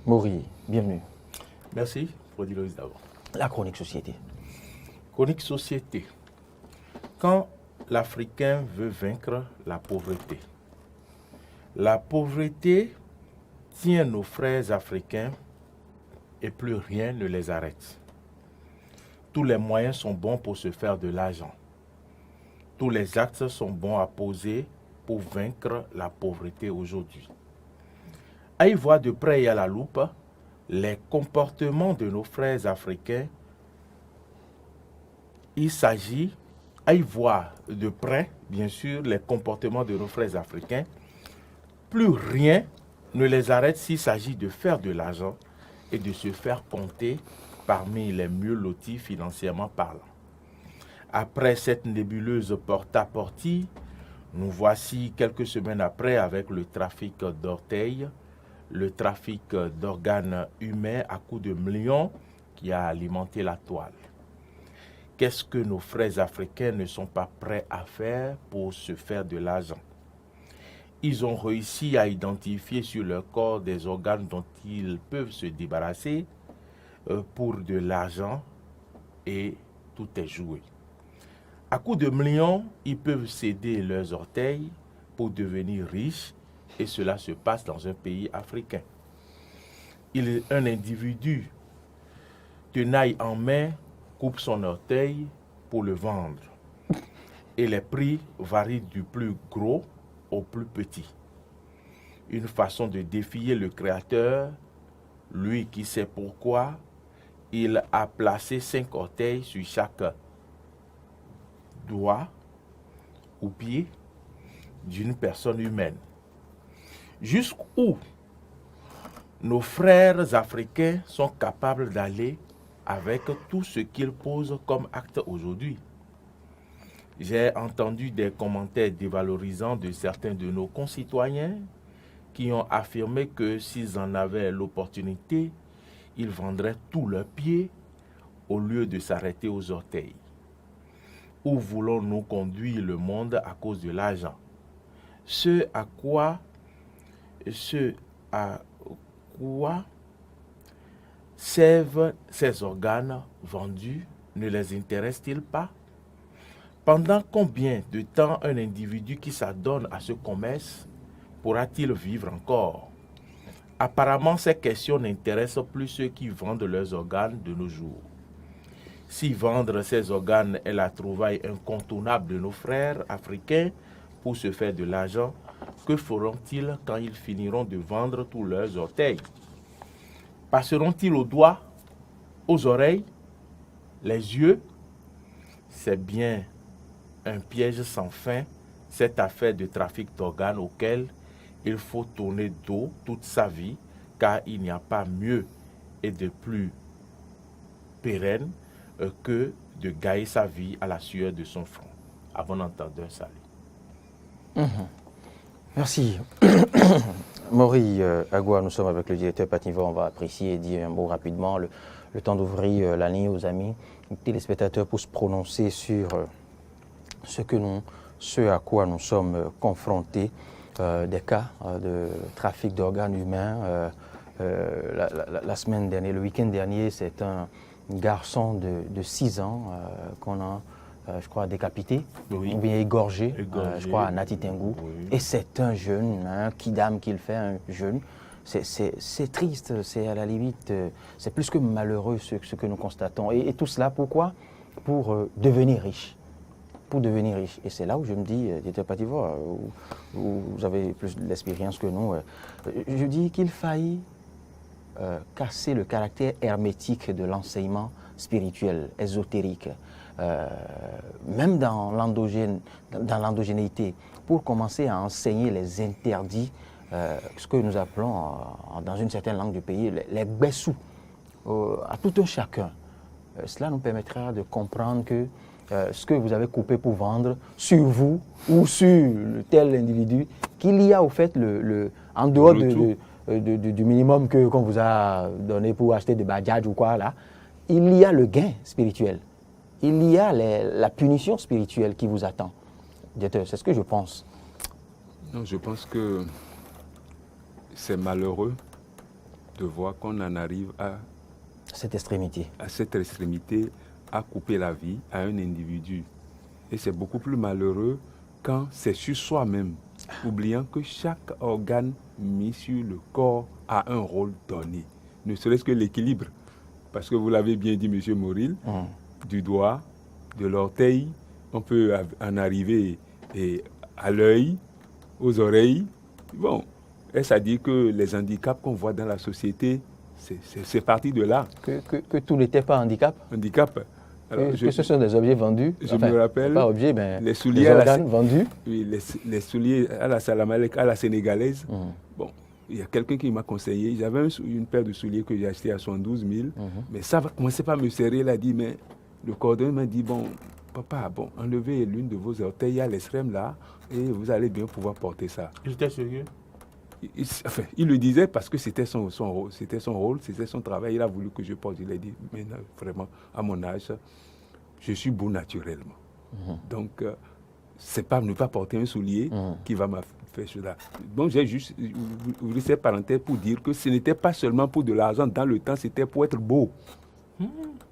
Maury, bienvenue. Merci, Frodiloïs d'abord. La chronique société. Chronique société. Quand l'Africain veut vaincre la pauvreté tient nos frères africains et plus rien ne les arrête. Tous les moyens sont bons pour se faire de l'argent. Tous les actes sont bons à poser pour vaincre la pauvreté aujourd'hui. À y voir de près et à la loupe, les comportements de nos frères africains, il s'agit, à y voir de près, bien sûr, les comportements de nos frères africains, plus rien ne les arrête s'il s'agit de faire de l'argent et de se faire compter parmi les mieux lotis financièrement parlant. Après cette nébuleuse porte-à-portie, nous voici quelques semaines après avec le trafic d'orteils, le trafic d'organes humains à coups de millions qui a alimenté la toile. Qu'est-ce que nos frères africains ne sont pas prêts à faire pour se faire de l'argent? Ils ont réussi à identifier sur leur corps des organes dont ils peuvent se débarrasser pour de l'argent et tout est joué. À coups de millions, ils peuvent céder leurs orteils pour devenir riches et cela se passe dans un pays africain. Un individu, tenaille en main, coupe son orteil pour le vendre. Et les prix varient du plus gros au plus petit. Une façon de défier le Créateur, lui qui sait pourquoi, il a placé 5 orteils sur chaque doigt ou pied d'une personne humaine. Jusqu'où nos frères africains sont capables d'aller avec tout ce qu'ils posent comme acte aujourd'hui. J'ai entendu des commentaires dévalorisants de certains de nos concitoyens qui ont affirmé que s'ils en avaient l'opportunité, ils vendraient tous leurs pieds au lieu de s'arrêter aux orteils. Où voulons-nous conduire le monde à cause de l'argent? Ce à quoi servent ces organes vendus ne les intéresse-t-il pas? Pendant combien de temps un individu qui s'adonne à ce commerce pourra-t-il vivre encore? Apparemment, ces questions n'intéressent plus ceux qui vendent leurs organes de nos jours. Si vendre ces organes est la trouvaille incontournable de nos frères africains pour se faire de l'argent, que feront-ils quand ils finiront de vendre tous leurs orteils? Passeront-ils aux doigts, aux oreilles, les yeux? C'est bien un piège sans fin, cette affaire de trafic d'organes auquel il faut tourner dos toute sa vie, car il n'y a pas mieux et de plus pérenne que de gagner sa vie à la sueur de son front. À bon entendeur, salut. Merci. Maury Agua, nous sommes avec le directeur Patniva. On va apprécier et dire un mot rapidement. Le temps d'ouvrir la ligne aux amis téléspectateurs pour se prononcer sur ce à quoi nous sommes confrontés, des cas de trafic d'organes humains. La semaine dernière, le week-end dernier, c'est un garçon de 6 ans qu'on a, je crois, décapité, oui, ou bien égorgé, je crois, à Natitengou. Oui. Et c'est un jeune, un kidam qu'il fait, un jeune. C'est triste, c'est à la limite, c'est plus que malheureux ce que nous constatons. Et tout cela, pourquoi? Pour devenir riche. Pour devenir riche. Et c'est là où je me dis, Dieter Pativois, où vous avez plus d'expérience que nous, je dis qu'il faillit casser le caractère hermétique de l'enseignement spirituel, ésotérique, même dans l'endogénéité, pour commencer à enseigner les interdits, ce que nous appelons dans une certaine langue du pays, les gbessous, à tout un chacun. Cela nous permettra de comprendre que ce que vous avez coupé pour vendre sur vous ou sur tel individu, qu'il y a au fait, en dehors du minimum qu'on vous a donné pour acheter des bajaj ou quoi, là, il y a le gain spirituel. Il y a la punition spirituelle qui vous attend. C'est ce que je pense. Non, je pense que c'est malheureux de voir qu'on en arrive à cette extrémité. À cette extrémité, à couper la vie à un individu. Et c'est beaucoup plus malheureux quand c'est sur soi-même, oubliant que chaque organe mis sur le corps a un rôle donné. Ne serait-ce que l'équilibre. Parce que vous l'avez bien dit, M. Moril, du doigt, de l'orteil, on peut en arriver à l'œil, aux oreilles. Bon, est-ce à dire que les handicaps qu'on voit dans la société, c'est parti de là. Que tout n'était pas handicap. Handicap. Alors, que ce sont des objets vendus. Je me rappelle. Pas objets, mais les souliers des organes vendus. Oui, les souliers à la Salamalek, à la sénégalaise. Bon, il y a quelqu'un qui m'a conseillé. J'avais une paire de souliers que j'ai acheté à 72 000. Mais ça va commencer par me serrer. Il a dit, mais le cordonnier m'a dit, bon, papa, bon, enlevez l'une de vos orteils à l'extrême là et vous allez bien pouvoir porter ça. Il était sérieux? Il le disait parce que c'était son rôle, c'était son travail. Il a voulu que je porte. Il a dit, mais non, vraiment, à mon âge, je suis beau naturellement. Donc, c'est pas ne pas porter un soulier qui va me faire cela. Donc, j'ai juste ouvert cette parenthèse pour dire que ce n'était pas seulement pour de l'argent. Dans le temps, c'était pour être beau.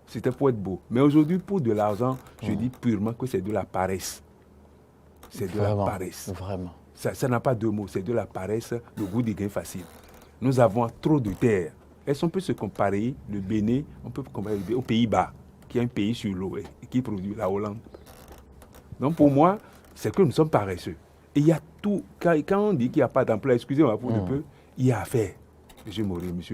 C'était pour être beau. Mais aujourd'hui, pour de l'argent, je dis purement que c'est de la paresse. C'est de la paresse. Vraiment. Ça n'a pas deux mots, c'est de la paresse, le goût du gain facile. Nous avons trop de terre. Est-ce qu'on peut se comparer, le Bénin, on peut comparer aux Pays-Bas, qui est un pays sur l'eau et qui produit la Hollande. Donc pour moi, c'est que nous sommes paresseux. Et il y a tout, quand on dit qu'il n'y a pas d'emploi, excusez-moi pour un peu, il y a à faire. Monsieur Maurice,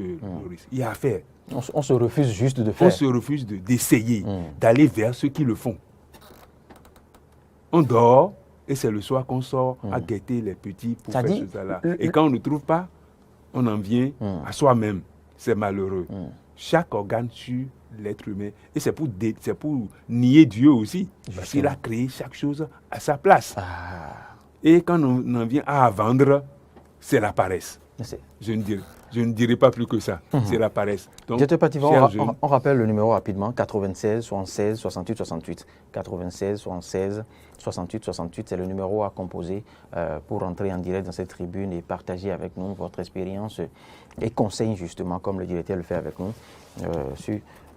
il y a à faire. On se refuse juste de faire. On se refuse d'essayer, d'aller vers ceux qui le font. On dort. Et c'est le soir qu'on sort à guetter les petits pour faire ce là. Et quand on ne trouve pas, on en vient à soi-même. C'est malheureux. Chaque organe sur l'être humain. Et c'est pour nier Dieu aussi. Parce qu'il a créé chaque chose à sa place. Et quand on en vient à vendre, c'est la paresse. Je ne dirai pas plus que ça. C'est la paresse. Donc, on rappelle le numéro rapidement, 96 76 68 68. 96 76 68 68, c'est le numéro à composer pour entrer en direct dans cette tribune et partager avec nous votre expérience et conseils justement, comme le directeur le fait avec nous,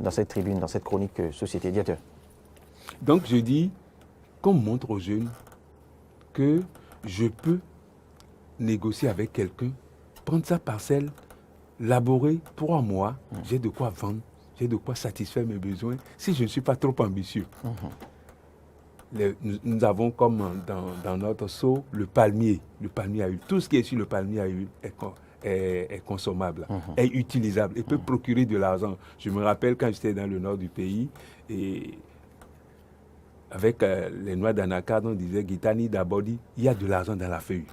dans cette tribune, dans cette chronique Société. Directeur. Donc je dis qu'on montre aux jeunes que je peux négocier avec quelqu'un, prendre sa parcelle, laborer 3 mois, j'ai de quoi vendre, j'ai de quoi satisfaire mes besoins, si je ne suis pas trop ambitieux. Nous avons comme dans notre seau le palmier à huile. Tout ce qui est sur le palmier à huile est consommable, est utilisable et peut procurer de l'argent. Je me rappelle quand j'étais dans le nord du pays et avec les noix d'anacarde, on disait Gitani Dabodi, il y a de l'argent dans la feuille.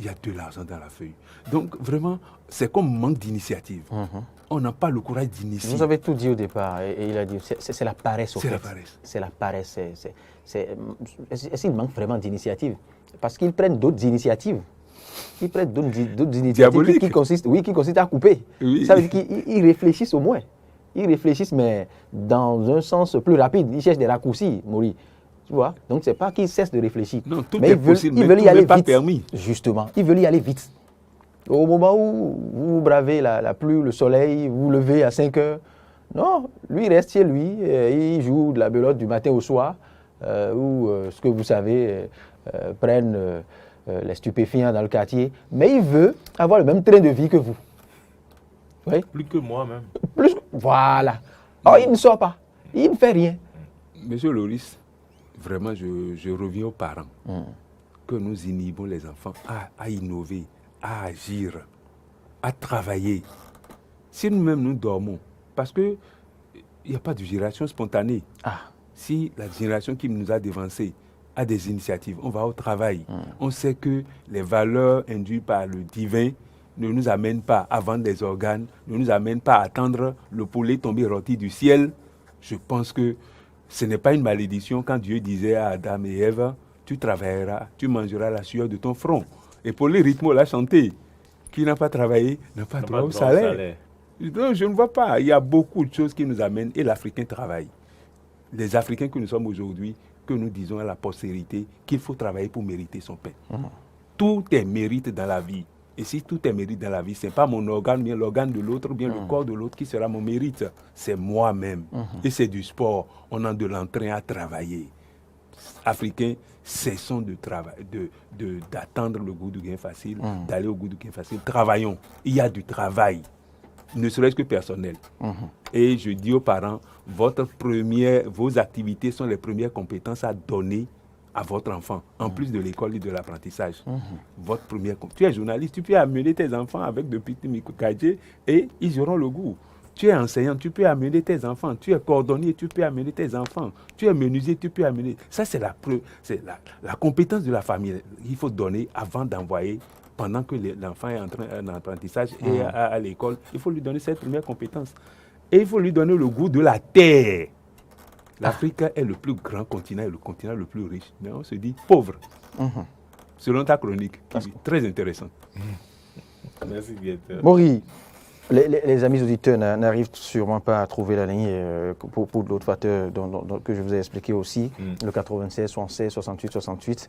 Il y a de l'argent dans la feuille. Donc vraiment, c'est comme manque d'initiative. On n'a pas le courage d'initier. Vous avez tout dit au départ et il a dit, c'est la paresse au fait. C'est la paresse. C'est la paresse. Est-ce qu'il manque vraiment d'initiative? Parce qu'ils prennent d'autres initiatives. Ils prennent d'autres initiatives qui consistent à couper. Oui. Ça veut dire qu'ils réfléchissent au moins. Ils réfléchissent, mais dans un sens plus rapide. Ils cherchent des raccourcis, Maurice. Tu vois? Donc, ce n'est pas qu'ils cessent de réfléchir. Non, tout est possible, mais veulent y aller vite. Permis. Justement, ils veulent y aller vite. Au moment où vous bravez la pluie, le soleil, vous vous levez à 5 heures, non, lui il reste chez lui, il joue de la belote du matin au soir, ou ce que vous savez, prennent les stupéfiants dans le quartier, mais il veut avoir le même train de vie que vous. Oui? Plus que moi même. Voilà. Oh, il ne sort pas, il ne fait rien. Monsieur Loris, vraiment je reviens aux parents, que nous inhibons les enfants à innover, à agir, à travailler. Si nous-mêmes nous dormons, parce qu'il n'y a pas de génération spontanée. Si la génération qui nous a dévancés a des initiatives, on va au travail. On sait que les valeurs induites par le divin ne nous amènent pas à vendre des organes, ne nous amènent pas à attendre le poulet tombé rôti du ciel. Je pense que ce n'est pas une malédiction quand Dieu disait à Adam et Ève, tu travailleras, tu mangeras la sueur de ton front. Et pour les rythmes, l'a chanté. Qui n'a pas travaillé n'a pas droit au salaire. Donc, je ne vois pas. Il y a beaucoup de choses qui nous amènent et l'Africain travaille. Les Africains que nous sommes aujourd'hui, que nous disons à la postérité qu'il faut travailler pour mériter son pain. Tout est mérite dans la vie. Et si tout est mérite dans la vie, ce n'est pas mon organe, bien l'organe de l'autre, bien le corps de l'autre qui sera mon mérite. C'est moi-même. Et c'est du sport. On a de l'entrain à travailler. Africains, cessons d'attendre le goût du gain facile, d'aller au goût du gain facile. Travaillons. Il y a du travail, ne serait-ce que personnel. Et je dis aux parents, vos activités sont les premières compétences à donner à votre enfant, en plus de l'école et de l'apprentissage. Votre première tu es journaliste, tu peux amener tes enfants avec de petits micro-caddiers et ils auront le goût. Tu es enseignant, tu peux amener tes enfants. Tu es cordonnier, tu peux amener tes enfants. Tu es menuisier, tu peux amener. Ça, c'est la compétence de la famille. Il faut donner avant d'envoyer, pendant que l'enfant est en apprentissage et à l'école. Il faut lui donner cette première compétence. Et il faut lui donner le goût de la terre. L'Afrique est le plus grand continent et le continent le plus riche. Mais on se dit pauvre. Selon ta chronique, qui est très intéressante. Merci, directeur. Maury, les amis auditeurs n'arrivent sûrement pas à trouver la ligne pour d'autres facteurs que je vous ai expliqué aussi. Le 96, 76, 68, 68.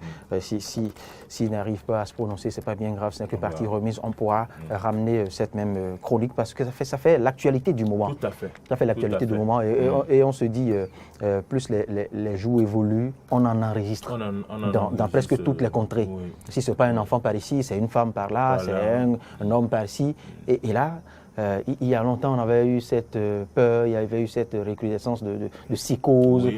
S'ils n'arrivent pas à se prononcer, ce n'est pas bien grave, ce n'est que partie remise. On pourra ramener cette même chronique parce que ça fait l'actualité du moment. Tout à fait. Ça fait l'actualité du moment et on se dit, plus les jours évoluent, on en enregistre dans presque toutes les contrées. Oui. Si ce n'est pas un enfant par ici, c'est une femme par là, c'est un homme par ici. Et là, il y a longtemps, on avait eu cette peur, il y avait eu cette recrudescence de psychose,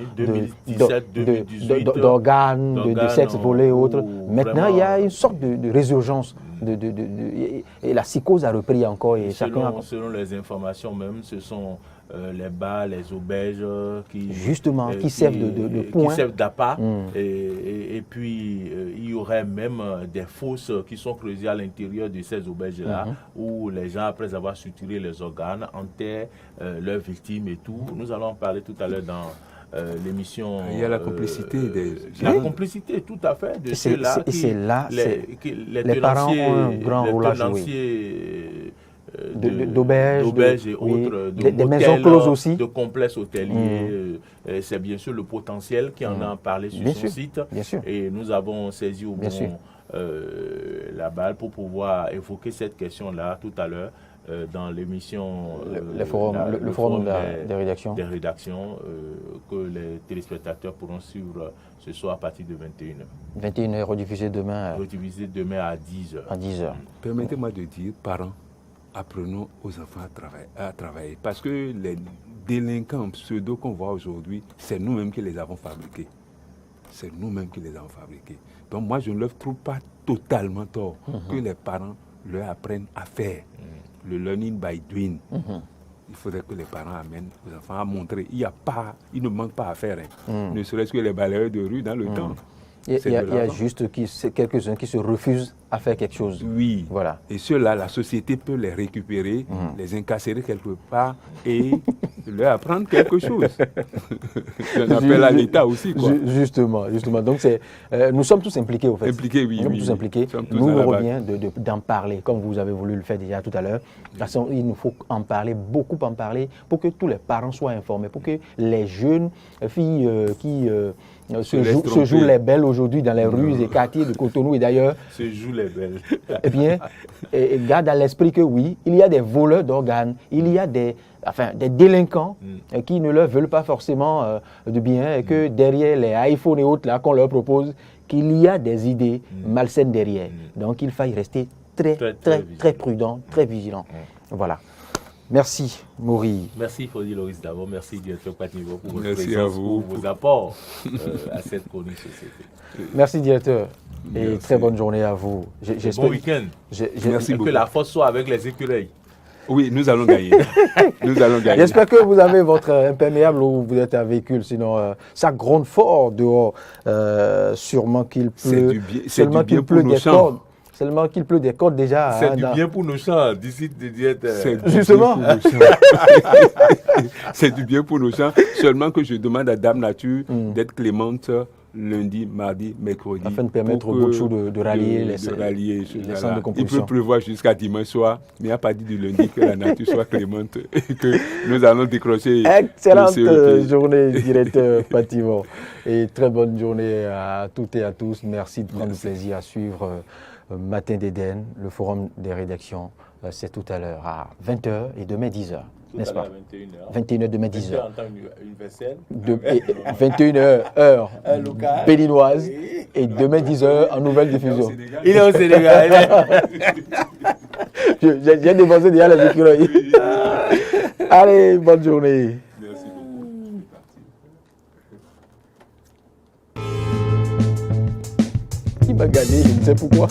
d'organes, de sexe volé et autres. Maintenant, il y a une sorte de résurgence. Et la psychose a repris encore. Et selon les informations même, ce sont les bars, les auberges qui servent de point. Qui servent d'appât. Et puis, il y aurait même des fosses qui sont creusées à l'intérieur de ces auberges-là, où les gens, après avoir suturé les organes, enterrent leurs victimes et tout. Nous allons en parler tout à l'heure dans l'émission. Il y a la complicité la complicité, tout à fait, de ceux-là les parents ont un grand rôle à jouer. D'auberges et autres, des maisons closes aussi, de complexes hôteliers. C'est bien sûr le potentiel qui en a parlé sur son site. Et nous avons saisi au la balle pour pouvoir évoquer cette question-là tout à l'heure dans l'émission le forum des rédactions, que les téléspectateurs pourront suivre ce soir à partir de 21h. 21h, rediffusé demain. Rediffusé demain à 10h. À 10h. Permettez-moi de dire, parents, apprenons aux enfants à travailler. Parce que les délinquants pseudo qu'on voit aujourd'hui, c'est nous-mêmes qui les avons fabriqués. C'est nous-mêmes qui les avons fabriqués. Donc moi, je ne leur trouve pas totalement tort que les parents leur apprennent à faire. Le learning by doing. Il faudrait que les parents amènent aux enfants à montrer. Il ne manque pas à faire. Ne serait-ce que les balayeurs de rue dans le temps. Il y a juste quelques-uns qui se refusent à faire quelque chose. Oui. Voilà. Et ceux-là, la société peut les récupérer, les incarcérer quelque part et leur apprendre quelque chose. J'en appelle à l'État aussi, quoi. Justement. Donc, nous sommes tous impliqués, au fait. Impliqués, oui. Nous sommes tous impliqués. Nous nous revient d'en parler, comme vous avez voulu le faire déjà tout à l'heure. De toute façon, il nous faut en parler, beaucoup en parler, pour que tous les parents soient informés, pour que les jeunes filles qui se jouent les belles aujourd'hui dans les rues et quartiers de Cotonou et d'ailleurs. Se jouent les belles. Eh bien, garde à l'esprit que oui, il y a des voleurs d'organes, il y a des délinquants qui ne leur veulent pas forcément de bien et que derrière les iPhones et autres là qu'on leur propose, qu'il y a des idées malsaines derrière. Donc il faille rester très prudent, très vigilant. Voilà. Merci, Maury. Merci, Fodi Loris d'abord. Merci, directeur Patnivo, pour votre présence, pour vos apports à cette chronique société. Merci, directeur. Et très bonne journée à vous. Bon week-end. Merci beaucoup. Que la force soit avec les écureuils. Oui, nous allons gagner. J'espère que vous avez votre imperméable ou vous êtes un véhicule. Sinon, ça gronde fort dehors. Sûrement qu'il pleut. C'est du bien pour nos champs. Seulement qu'il pleut des cordes déjà. C'est du bien pour nos champs, d'ici de diète. Justement. C'est du bien pour nos champs. Seulement que je demande à Dame Nature d'être clémente lundi, mardi, mercredi. Afin de permettre au Botchou de rallier les centres de compulsion. Il peut pleuvoir jusqu'à dimanche soir, mais il n'y a pas dit du lundi que la nature soit clémente et que nous allons décrocher. Excellente journée, directeur Patnivo. Et très bonne journée à toutes et à tous. Merci de prendre du plaisir à suivre Matin d'Éden, le forum des rédactions, c'est tout à l'heure à 20h et demain 10h, n'est-ce pas? 21h, demain 10h. En temps universel. 21h, heure béninoise, et demain 10h en nouvelle diffusion. Il est au Sénégal. J'ai dépensé déjà les écureuils. Allez, bonne journée. Merci beaucoup. Il m'a gagné, je ne sais pourquoi.